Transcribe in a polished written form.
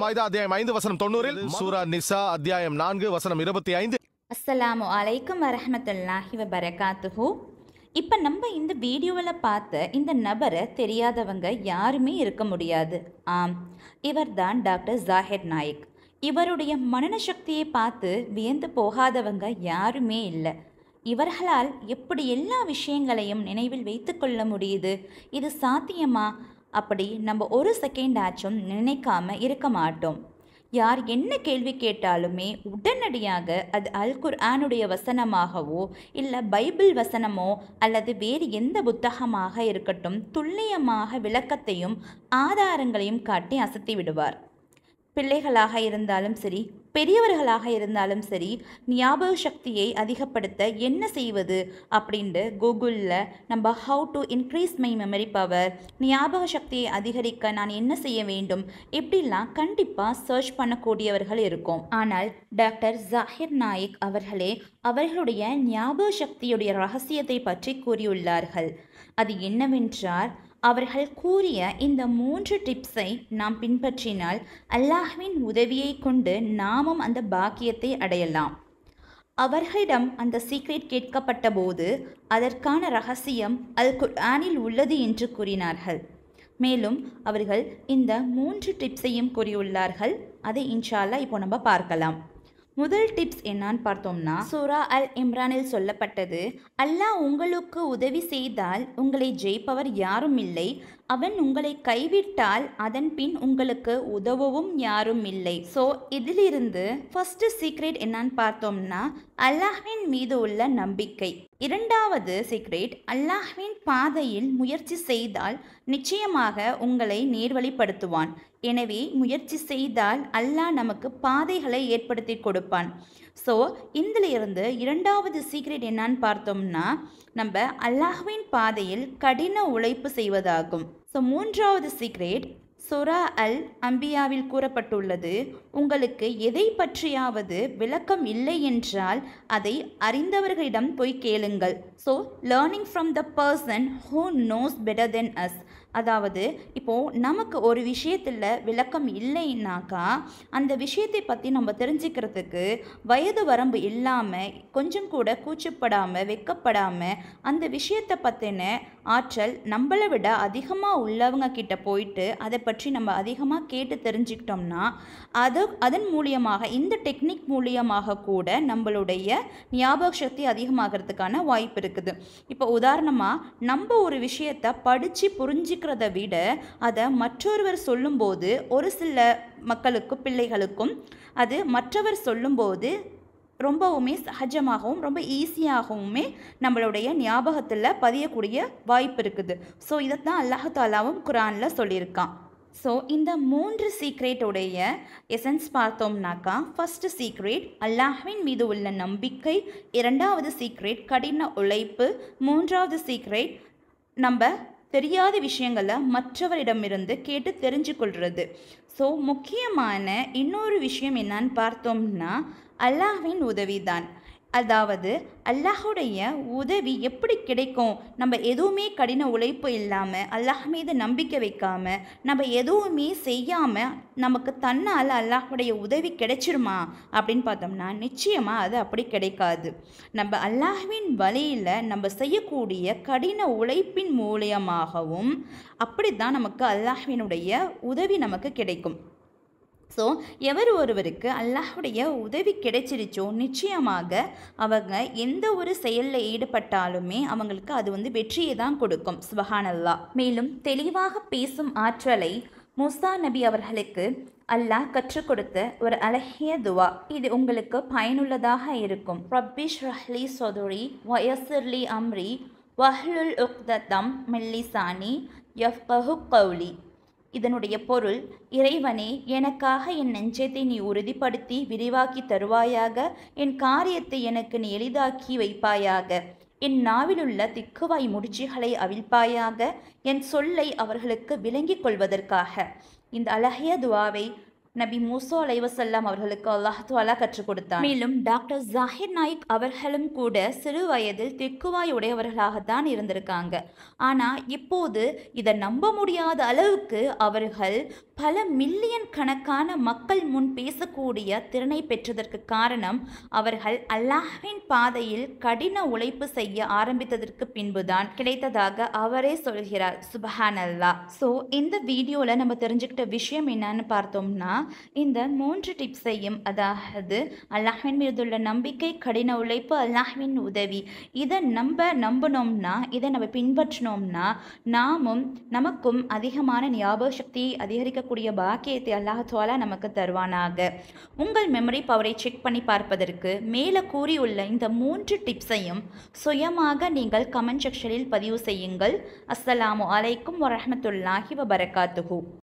மாய்தா அத்தியாயம் 5 வசனம் 90. சூரா நிசா அத்தியாயம் 4 வசனம் 25. அஸ்ஸலாமு அலைக்கும் வரஹ்மத்துல்லாஹி வபரகாத்துஹு. இப்போ நம்ம இந்த வீடியோவில் பார்த்த இந்த நபரை தெரியாதவங்க யாருமே இருக்க முடியாது. ஆம், இவர்தான் டாக்டர் ஜாகிர் நாயக். இவருடைய மனன சக்தியை பார்த்து வியந்து போகாதவங்க யாருமே இல்லை. இவர்களால் எப்படி எல்லா விஷயங்களையும் நினைவில் வைத்து கொள்ள முடியுது? இது சாத்தியமா? அப்படி நம்ம ஒரு செகண்ட் ஆச்சும் நினைக்காம இருக்க மாட்டோம். யார் என்ன கேள்வி கேட்டாலுமே உடனடியாக அது அல் குர்ஆனுடைய வசனமாகவோ இல்லை பைபிள் வசனமோ அல்லது வேறு எந்த புத்தகமாக இருக்கட்டும் துல்லியமாக விளக்கத்தையும் ஆதாரங்களையும் காட்டி அசத்தி விடுவார். பிள்ளைகளாக இருந்தாலும் சரி, பெரியவர்களாக இருந்தாலும் சரி, ஞாபக சக்தியை அதிகப்படுத்த என்ன செய்வது அப்படின்ட்டு கூகுளில் நம்ம how to increase my memory power, ஞாபக சக்தியை அதிகரிக்க நான் என்ன செய்ய வேண்டும், இப்படிலாம் கண்டிப்பாக சர்ச் பண்ணக்கூடியவர்கள் இருக்கும். ஆனால் டாக்டர் ஜாகிர் நாயக் அவர்களே அவர்களுடைய ஞாபக சக்தியுடைய ரகசியத்தை பற்றி கூறியுள்ளார்கள். அது என்னவென்றால், அவர்கள் கூறிய இந்த 3 டிப்ஸை நாம் பின்பற்றினால் அல்லாஹ்வின் உதவியை கொண்டு நாமும் அந்த பாக்கியத்தை அடையலாம். அவர்களிடம் அந்த சீக்ரெட் கேட்கப்பட்ட போது அதற்கான ரகசியம் அல் குர்ஆனில் உள்ளது என்று கூறினார்கள். மேலும் அவர்கள் இந்த 3 டிப்ஸையும் கூறியுள்ளார்கள். அதை இன்ஷா அல்லாஹ் இப்போ நம்ம பார்க்கலாம். முதல் டிப்ஸ் என்னன்னு பார்த்தோம்னா, சூரா அல் இம்ரானில் சொல்லப்பட்டது, அல்லாஹ் உங்களுக்கு உதவி செய்தால் உங்களை ஜெயிப்பவர் யாரும் இல்லை, அவன் உங்களை கைவிட்டால் அதன் பின் உங்களுக்கு உதவவும் யாரும் இல்லை. ஸோ இதிலிருந்து ஃபர்ஸ்ட் சீக்ரெட் என்னன்னு பார்த்தோம்னா, அல்லாஹ்வின் மீது உள்ள நம்பிக்கை. இரண்டாவது சீக்ரெட், அல்லாஹ்வின் பாதையில் முயற்சி செய்தால் நிச்சயமாக உங்களை நேர்வழிப்படுத்துவான். எனவே முயற்சி செய்தால் அல்லாஹ் நமக்கு பாதைகளை ஏற்படுத்தி கொடுப்பான். ஸோ இதிலிருந்து இரண்டாவது சீக்ரெட் என்னன்னு பார்த்தோம்னா, நம்ம அல்லாஹ்வின் பாதையில் கடின உழைப்பு செய்வதாகும். ஸோ மூன்றாவது சீக்ரெட் சூரா அல் அம்பியாவில் கூறப்பட்டுள்ளது, உங்களுக்கு எதை பற்றியாவது விளக்கம் இல்லை என்றால் அதை அறிந்தவர்களிடம் போய் கேளுங்கள். So learning from the person who knows better than us. அதாவது இப்போது நமக்கு ஒரு விஷயத்தில் விளக்கம் இல்லைன்னாக்கா அந்த விஷயத்தை பற்றி நம்ம தெரிஞ்சுக்கிறதுக்கு வயது வரம்பு இல்லாமல், கொஞ்சம் கூட கூச்சப்படாமல் வெக்கப்படாமல் அந்த விஷயத்தை பற்றின ஆற்றல் நம்மளை விட அதிகமாக உள்ளவங்க கிட்ட போயிட்டு அதை பற்றி நம்ம அதிகமாக கேட்டு தெரிஞ்சுக்கிட்டோம்னா அதன் மூலியமாக, இந்த டெக்னிக் மூலியமாக கூட நம்மளுடைய ஞாபக சக்தி அதிகமாகிறதுக்கான வாய்ப்பு இருக்குது. இப்போ உதாரணமாக நம்ம ஒரு விஷயத்தை படித்து புரிஞ்சுக்கிறத விட அதை மற்றொருவர் சொல்லும்போது ஒரு சில மக்களுக்கும் பிள்ளைகளுக்கும் அது மற்றவர் சொல்லும்போது ரொம்பவுமே சகஜமாகவும் ரொம்ப ஈஸியாகவுமே நம்மளுடைய ஞாபகத்தில் பதியக்கூடிய வாய்ப்பு இருக்குது. ஸோ இதைத்தான் அல்லாஹ் தாலாவும் குர்ஆனில் சொல்லியிருக்கான். ஸோ இந்த 3 சீக்ரெட்டுடைய எசன்ஸ் பார்த்தோம்னாக்கா, ஃபர்ஸ்ட் சீக்ரெட் அல்லாஹ்வின் மீது உள்ள நம்பிக்கை, இரண்டாவது சீக்ரெட் கடின உழைப்பு, மூன்றாவது சீக்ரெட் நம்ம தெரியாத விஷயங்களை மற்றவரிடமிருந்து கேட்டு தெரிஞ்சு கொள்வது. ஸோ முக்கியமான இன்னொரு விஷயம் என்னன்னு பார்த்தோம்னா, அல்லாஹ்வின் உதவி தான். அதாவது அல்லாஹுடைய உதவி எப்படி கிடைக்கும்? நம்ம எதுவுமே கடின உழைப்பு இல்லாமல், அல்லாஹ் மீது நம்பிக்கை வைக்காமல், நம்ம எதுவுமே செய்யாமல் நமக்கு தன்னால் அல்லாஹுடைய உதவி கிடைச்சிருமா அப்படின்னு பார்த்தோம்னா நிச்சயமாக அது அப்படி கிடைக்காது. நம்ம அல்லாஹ்வின் வழியில் நம்ம செய்யக்கூடிய கடின உழைப்பின் மூலியமாகவும் அப்படி தான் நமக்கு அல்லாஹ்வினுடைய உதவி நமக்கு கிடைக்கும். ஸோ எவர் ஒருவருக்கு அல்லாஹுடைய உதவி கிடைச்சிருச்சோ நிச்சயமாக அவங்க எந்த ஒரு செயலில் ஈடுபட்டாலுமே அவங்களுக்கு அது வெற்றியை தான் கொடுக்கும். சுபஹானல்லாஹ். மேலும் தெளிவாக பேசும் ஆற்றலை மூசா நபி அவர்களுக்கு அல்லாஹ் கற்றுக் கொடுத்த ஒரு அழகிய துவா. இது உங்களுக்கு பயனுள்ளதாக இருக்கும். ரப்பி ஷ்ரஹ்லி சதுரி வயஸ்ஸிர்லி அம்ரி வஹ்லுல் உக்ததம் மின் லிசானி யஃப்கஹு கௌலி. இதனுடைய பொருள், இறைவனே எனக்காக என் நெஞ்சத்தை நீ உறுதிப்படுத்தி விரிவாக்கி தருவாயாக, என் காரியத்தை எனக்கு நீ எளிதாக்கி வைப்பாயாக, என் நாவிலுள்ள திக்குவாய் முடிச்சுகளை அவிழ்ப்பாயாக, என் சொல்லை அவர்களுக்கு விளங்கிக் கொள்வதற்காக. இந்த அழகிய துவாவை நபி மூசா அலைவசல்லாம் அவர்களுக்கு அல்லாஹ் தஆலா கற்றுக் கொடுத்தார். மேலும் டாக்டர் ஜாகிர் நாயிக் அவர்களும் கூட சிறு வயதில் திக்குவாய் உடையவர்களாகத்தான் இருந்திருக்காங்க. ஆனால் இப்போது இதை நம்ப முடியாத அளவுக்கு அவர்கள் பல மில்லியன் கணக்கான மக்கள் முன் பேசக்கூடிய திறனை பெற்றதற்கு காரணம் அவர்கள் அல்லாஹ்வின் பாதையில் கடின உழைப்பு செய்ய ஆரம்பித்ததற்கு பின்புதான் கிடைத்ததாக அவரே சொல்கிறார். சுபஹான் அல்லாஹ். ஸோ இந்த வீடியோவில் நம்ம தெரிஞ்சுக்கிட்ட விஷயம் என்னன்னு பார்த்தோம்னா, இந்த 3 டிப்ஸையும், அதாவது அல்லாஹ்வின் மீதுள்ள நம்பிக்கை, கடின உழைப்பு, அல்லாஹ்வின் உதவி, இதை நம்பினோம்னா, இதை நம்ம பின்பற்றினோம்னா நமக்கும் அதிகமான ஞாபக சக்தியை அதிகரிக்கக்கூடிய பாக்கியத்தை அல்லாஹ் தஆலா நமக்கு தருவானாக. உங்கள் மெமரி பவரை செக் பண்ணி பார்ப்பதற்கு மேலே கூறியுள்ள இந்த 3 டிப்ஸையும் சுயமாக நீங்கள் கமெண்ட் செக்ஷனில் பதிவு செய்யுங்கள். அஸ்ஸலாமு அலைக்கும் வரஹ்மத்துல்லாஹி வபரகாத்துஹு.